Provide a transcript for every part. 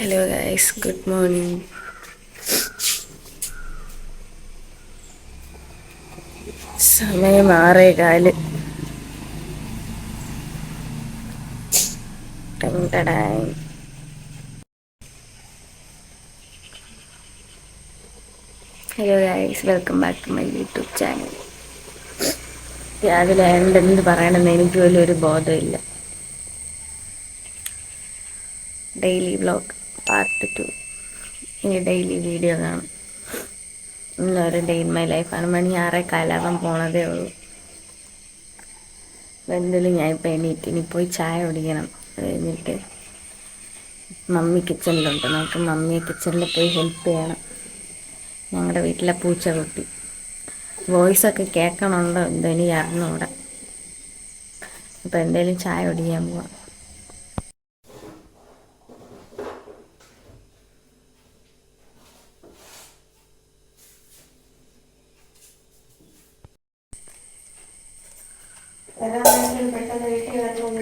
Hello guys, good morning. സമയം 6:15. Hello guys, welcome back to my YouTube channel. രാവിലെ എന്ത് പറയണമെന്ന് എനിക്ക് പോലും ഒരു ബോധമില്ല. Daily vlog part 2. ഇനി ഡെയിലി വീഡിയോ കാണും. ഇന്നൊരു ഡേ ഇൻ മൈ ലൈഫാണ്. മണി 6:15 പോണതേ ഉള്ളൂ. എന്തായാലും ഞാൻ ഇപ്പോൾ ഇനി പോയി ചായ കുടിക്കണം. അത് കഴിഞ്ഞിട്ട് മമ്മി കിച്ചണിലുണ്ട്. നമുക്ക് മമ്മിയെ കിച്ചണിൽ പോയി ഹെൽപ്പ് ചെയ്യണം. ഞങ്ങളുടെ വീട്ടിലെ പൂച്ചകുട്ടി വോയിസൊക്കെ കേൾക്കണുണ്ടോ എന്തോ എനിക്ക് അറിഞ്ഞൂടെ. അപ്പോൾ എന്തായാലും ചായ കുടിക്കാൻ പോവാം. പെട്ടെന്ന് വീട്ടിൽ വന്നു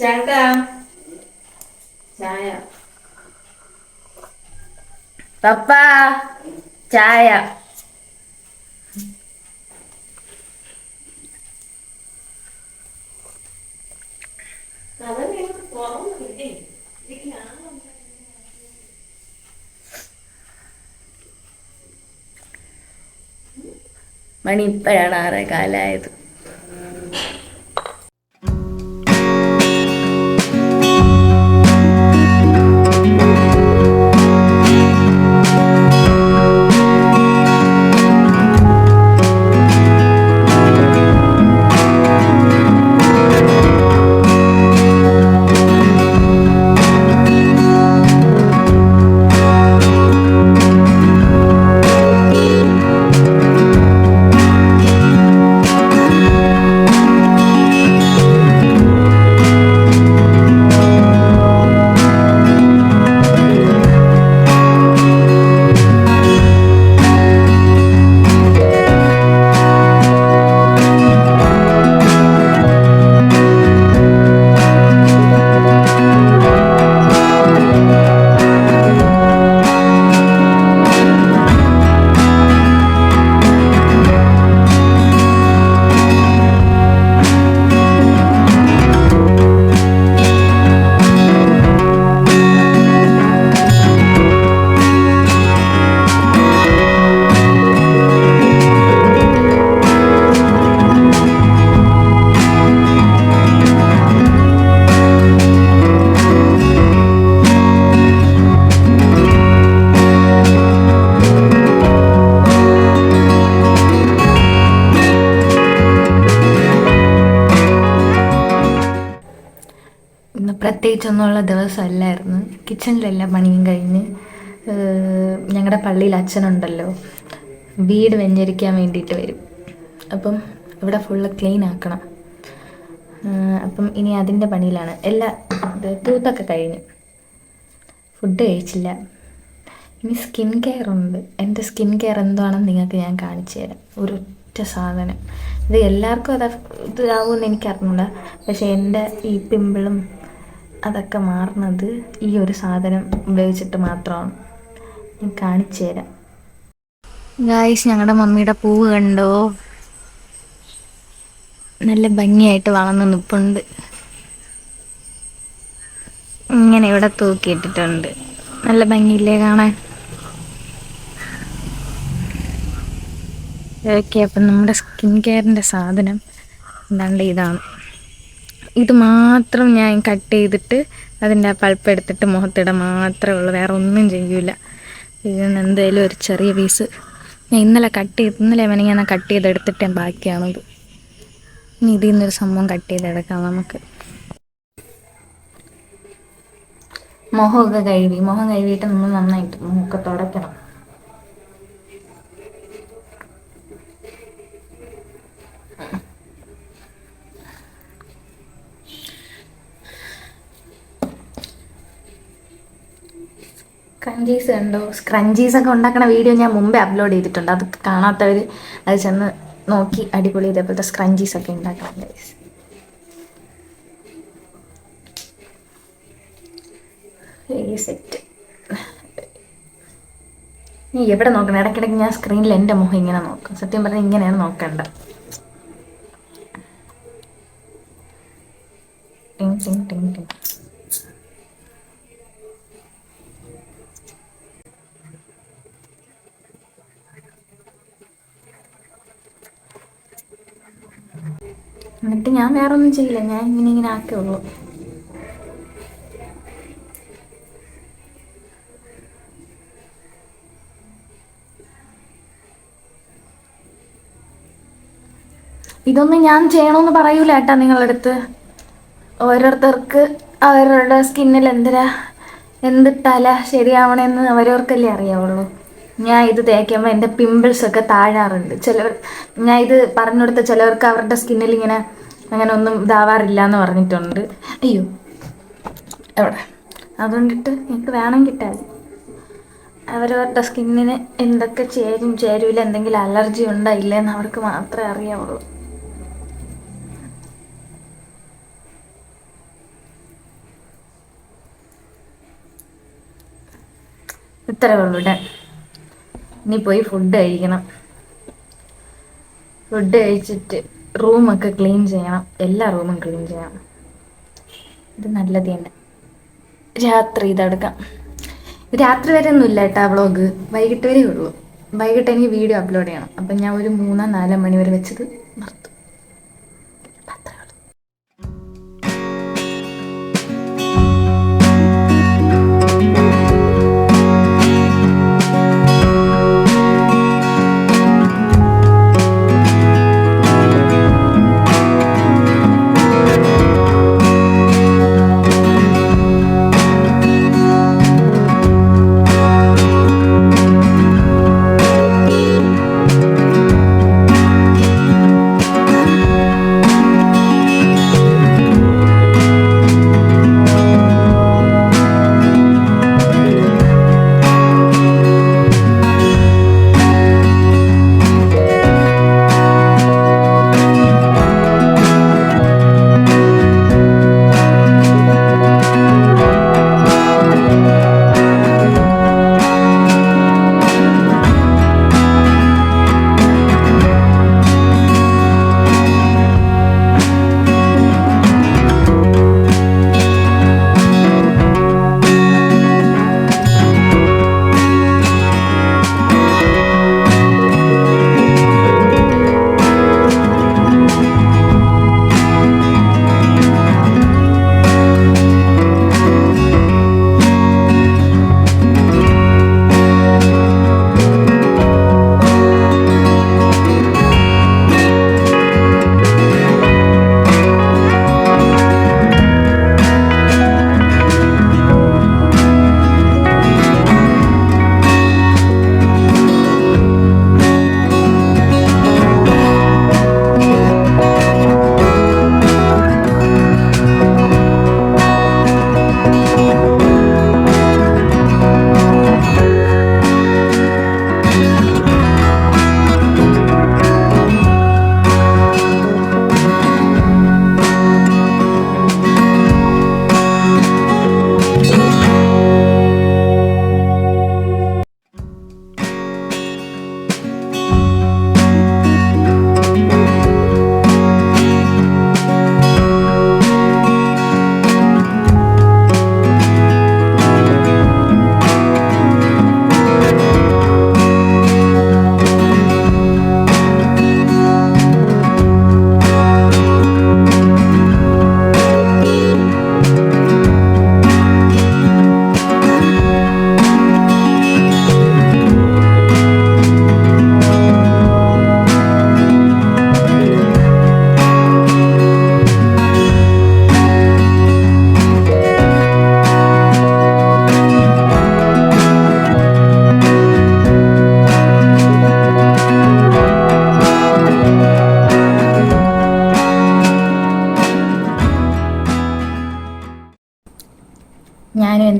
ചേട്ടാ ചായ. പപ്പ ചായ. മണി ഇപ്പോഴാണ് 6:15. ഇന്ന് പ്രത്യേകിച്ചൊന്നുമുള്ള ദിവസമല്ലായിരുന്നു. കിച്ചണിലെല്ലാം പണിയും കഴിഞ്ഞ് ഞങ്ങളുടെ പള്ളിയിൽ അച്ഛനുണ്ടല്ലോ, വീട് വെഞ്ചരിക്കാൻ വേണ്ടിയിട്ട് വരും. അപ്പം ഇവിടെ ഫുള്ള് ക്ലീൻ ആക്കണം. അപ്പം ഇനി അതിൻ്റെ പണിയിലാണ്. തൂത്തൊക്കെ കഴിഞ്ഞു. ഫുഡ് കഴിച്ചില്ല. ഇനി സ്കിൻ കെയർ ഉണ്ട്. എൻ്റെ സ്കിൻ കെയർ എന്താണെന്ന് നിങ്ങൾക്ക് ഞാൻ കാണിച്ചു തരാം. ഒരൊറ്റ സാധനം. ഇത് എല്ലാവർക്കും ഇതാവുമെന്ന് എനിക്കറിഞ്ഞൂടാ. പക്ഷേ എൻ്റെ ഈ പിമ്പിളും അതൊക്കെ മാറുന്നത് ഈ ഒരു സാധനം ഉപയോഗിച്ചിട്ട് മാത്രമാണ്. ഞാൻ കാണിച്ചു തരാം. ഗായ്സ്, ഞങ്ങളുടെ മമ്മിയുടെ പൂവ് കണ്ടോ? നല്ല ഭംഗിയായിട്ട് വളർന്ന് നിൽപ്പുണ്ട്. ഇങ്ങനെ ഇവിടെ തൂക്കിയിട്ടിട്ടുണ്ട്. നല്ല ഭംഗിയില്ലേ കാണാൻ? ഓക്കെ, അപ്പം നമ്മുടെ സ്കിൻ കെയറിൻ്റെ സാധനം എന്താണ്ട് ഇതാണ്. ഇത് മാത്രം ഞാൻ കട്ട് ചെയ്തിട്ട് അതിൻ്റെ ആ പൾപ്പ് എടുത്തിട്ട് മുഖത്തിടാൻ മാത്രമേ ഉള്ളൂ. വേറെ ഒന്നും ചെയ്യൂല. ഇതിന് എന്തായാലും ഒരു ചെറിയ പീസ് ഞാൻ ഇന്നലെ ഞാൻ കട്ട് ചെയ്തെടുത്തിട്ട് ഞാൻ ബാക്കിയാണത്. ഇനി ഇതിൽ നിന്നൊരു സംഭവം കട്ട് ചെയ്തെടുക്കാം നമുക്ക്. മുഖം കഴുകിയിട്ട് നമ്മൾ നന്നായിട്ട് മുഖമൊക്കെ തുടയ്ക്കണം. സ്ക്രഞ്ചീസ് കണ്ടോ? സ്ക്രഞ്ചീസൊക്കെ ഉണ്ടാക്കുന്ന വീഡിയോ ഞാൻ മുമ്പേ അപ്ലോഡ് ചെയ്തിട്ടുണ്ട്. അത് കാണാത്തവർ അത് ചെന്ന് നോക്കി അടിപൊളി ഇതേപോലത്തെ സ്ക്രഞ്ചീസ് ഒക്കെ ഉണ്ടാക്കണം ഗൈസ്. സെറ്റ്. നീ എവിടെ നോക്കണം? ഇടയ്ക്കിടയ്ക്ക് ഞാൻ സ്ക്രീനിൽ എൻ്റെ മുഖം ഇങ്ങനെ നോക്കും. സത്യം പറഞ്ഞാൽ ഇങ്ങനെയാണ് നോക്കേണ്ട. ടിങ് ടിങ് ടിങ് ടിങ്. എന്നിട്ട് ഞാൻ വേറെ ഒന്നും ചെയ്യില്ല, ഞാൻ ഇങ്ങനെ ആക്കുള്ളൂ. ഇതൊന്നും ഞാൻ ചെയ്യണമെന്ന് പറയൂല ഏട്ടാ നിങ്ങളുടെ അടുത്ത്. ഓരോരുത്തർക്ക് അവരുടെ സ്കിന്നിൽ എന്തിട്ടാല ശരിയാവണമെന്ന് അവരവർക്കല്ലേ അറിയാവുള്ളൂ. ഞാൻ ഇത് തേക്കുമ്പോൾ എൻ്റെ പിമ്പിൾസൊക്കെ താഴാറുണ്ട്. ഞാൻ ഇത് പറഞ്ഞു കൊടുത്ത ചിലവർക്ക് അവരുടെ സ്കിന്നിൽ ഇങ്ങനെ അങ്ങനെ ഒന്നും ഇതാവാറില്ല എന്ന് പറഞ്ഞിട്ടുണ്ട്. അയ്യോ എവിടെ, അതുകൊണ്ടിട്ട് എനിക്ക് വേണം കിട്ടാൻ. അവരവരുടെ സ്കിന്നിന് എന്തൊക്കെ ചേരൂല, എന്തെങ്കിലും അലർജി ഉണ്ടോ ഇല്ലേന്ന് അവർക്ക് മാത്രമേ അറിയാവുള്ളൂ. ഇത്രേ ഉള്ളൂ ഇവിടെ. ഇനി പോയി ഫുഡ് കഴിക്കണം. ഫുഡ് കഴിച്ചിട്ട് റൂമൊക്കെ ക്ലീൻ ചെയ്യണം. എല്ലാ റൂമും ക്ലീൻ ചെയ്യണം. ഇത് നല്ലത് തന്നെ. രാത്രി ഇതെടുക്കാം. രാത്രി വരെ ഒന്നുമില്ല കേട്ടോ വ്ളോഗ്, വൈകിട്ട് വരെ ഉള്ളൂ. വൈകിട്ട് എനിക്ക് വീഡിയോ അപ്ലോഡ് ചെയ്യണം. അപ്പം ഞാൻ ഒരു 3-4 മണി വരെ വെച്ചത് നിർത്തും.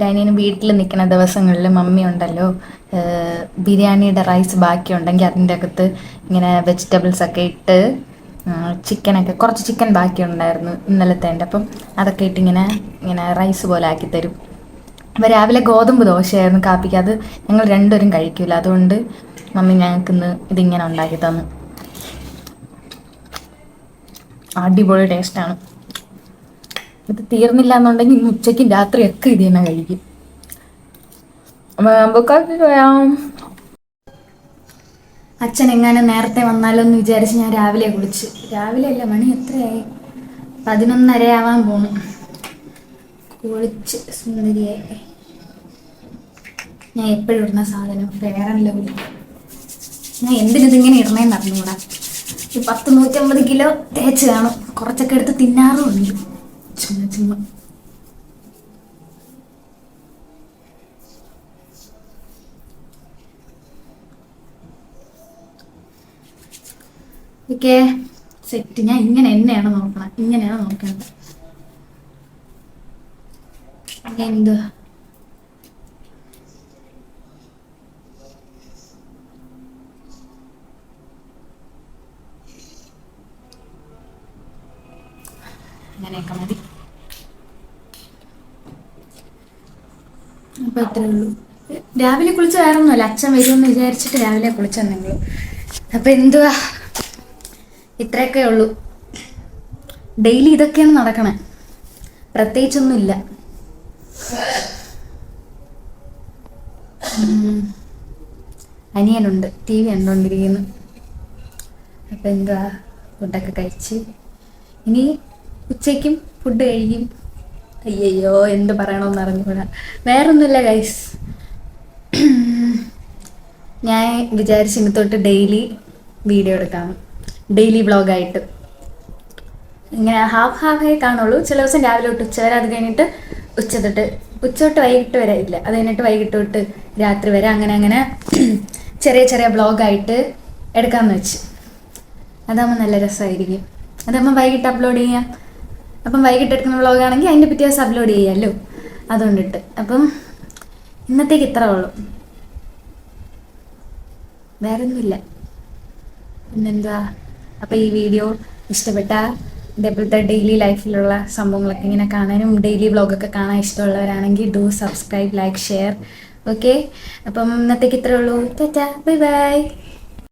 എൻ്റെ അനിയന് വീട്ടിൽ നിൽക്കുന്ന ദിവസങ്ങളിൽ മമ്മി ഉണ്ടല്ലോ, ബിരിയാണിയുടെ റൈസ് ബാക്കിയുണ്ടെങ്കിൽ അതിൻ്റെ അകത്ത് ഇങ്ങനെ വെജിറ്റബിൾസ് ഒക്കെ ഇട്ട് ചിക്കനൊക്കെ കുറച്ച് ചിക്കൻ ബാക്കിയുണ്ടായിരുന്നു ഇന്നലത്തെ എൻ്റെ, അപ്പം അതൊക്കെ ഇട്ട് ഇങ്ങനെ ഇങ്ങനെ റൈസ് പോലെ ആക്കി തരും. അപ്പോൾ രാവിലെ ഗോതമ്പ് ദോശയായിരുന്നു കാപ്പിക്ക്, അത് ഞങ്ങൾ രണ്ടുപേരും കഴിക്കില്ല, അതുകൊണ്ട് മമ്മി ഞങ്ങൾക്കിന്ന് ഇതിങ്ങനെ ഉണ്ടാക്കി തന്നു. അടിപൊളി ടേസ്റ്റാണ്. ഇത് തീർന്നില്ല എന്നുണ്ടെങ്കിൽ ഇന്ന് ഉച്ചയ്ക്കും രാത്രിയൊക്കെ ഇത് തന്നെ കഴിക്കും. അച്ഛൻ എങ്ങാനും നേരത്തെ വന്നാലോ എന്ന് വിചാരിച്ച് ഞാൻ രാവിലെ കുളിച്ച്. രാവിലെ അല്ല, മണി എത്രയായി? 11:30 ആവാൻ പോണു. കുളിച്ച് സുന്ദരിയായി. ഞാൻ എപ്പോഴും ഇടുന്ന സാധനം ഫെയറല്ലോ. ഞാൻ എന്തിനിതിങ്ങനെ ഇടണേന്ന് അറിഞ്ഞൂടാ. ഈ 150 കിലോ തേച്ച് കാണും, കുറച്ചൊക്കെ എടുത്ത് തിന്നാറുമുണ്ട് ചുമ്മാ ചുമ്മാ. Okay set. ഞാൻ ഇങ്ങനെ എന്നെയാണ് നോക്കണം, ഇങ്ങനെയാണ് നോക്കേണ്ടത്. എന്തുവാ അങ്ങനെയൊക്കെ മതി. അപ്പൊ ഇത്രേ ഉള്ളൂ. രാവിലെ കുളിച്ച് വേറൊന്നുമല്ല, അച്ഛൻ വരുമെന്ന് വിചാരിച്ചിട്ട് രാവിലെ കുളിച്ചെന്നെങ്കിലും. അപ്പൊ എന്തുവാ, ഇത്രയൊക്കെ ഉള്ളൂ. ഡെയിലി ഇതൊക്കെയാണ് നടക്കണേ, പ്രത്യേകിച്ചൊന്നുമില്ല. അനിയനുണ്ട്, TV കണ്ടോണ്ടിരിക്കുന്നു. അപ്പം എന്തുവാ, ഫുഡൊക്കെ കഴിച്ച് ഇനി ഉച്ചയ്ക്കും ഫുഡ് കഴിക്കും. അയ്യോ എന്ത് പറയണമെന്ന് അറിഞ്ഞൂടാ. വേറൊന്നുമില്ല ഗൈസ്, ഞാൻ വിചാരിച്ച് ഇനി തൊട്ട് ഡെയിലി വീഡിയോ എടുക്കാം, ഡെയിലി വ്ളോഗായിട്ട്. ഇങ്ങനെ ഹാഫ് കാണുള്ളൂ. ചില ദിവസം രാവിലെ തൊട്ട് ഉച്ച വരെ, അത് കഴിഞ്ഞിട്ട് ഉച്ച തൊട്ട് വൈകിട്ട് വരെ ഇല്ല, അത് കഴിഞ്ഞിട്ട് വൈകിട്ട് തൊട്ട് രാത്രി വരെ, അങ്ങനെ അങ്ങനെ ചെറിയ ചെറിയ വ്ളോഗായിട്ട് എടുക്കാമെന്ന് വെച്ച്. അതാകുമ്പോൾ നല്ല രസമായിരിക്കും. അതാകുമ്പോൾ വൈകിട്ട് അപ്ലോഡ് ചെയ്യാം. അപ്പം വൈകിട്ട് എടുക്കുന്ന വ്ളോഗാണെങ്കിൽ അതിൻ്റെ പിറ്റേ ദിവസം അപ്ലോഡ് ചെയ്യാമല്ലോ, അതുകൊണ്ടിട്ട്. അപ്പം ഇന്നത്തേക്ക് ഇത്ര ഉള്ളൂ, വേറെ ഒന്നുമില്ല. പിന്നെന്താ, അപ്പം ഈ വീഡിയോ ഇഷ്ടപ്പെട്ട ഇതേപോലത്തെ ഡെയിലി ലൈഫിലുള്ള സംഭവങ്ങളൊക്കെ ഇങ്ങനെ കാണാനും ഡെയിലി വ്ളോഗൊക്കെ കാണാൻ ഇഷ്ടമുള്ളവരാണെങ്കിൽ do subscribe, like, share. Okay, അപ്പം ഇന്നത്തേക്ക് ഇത്രേ ഉള്ളൂ. Tata, bye by.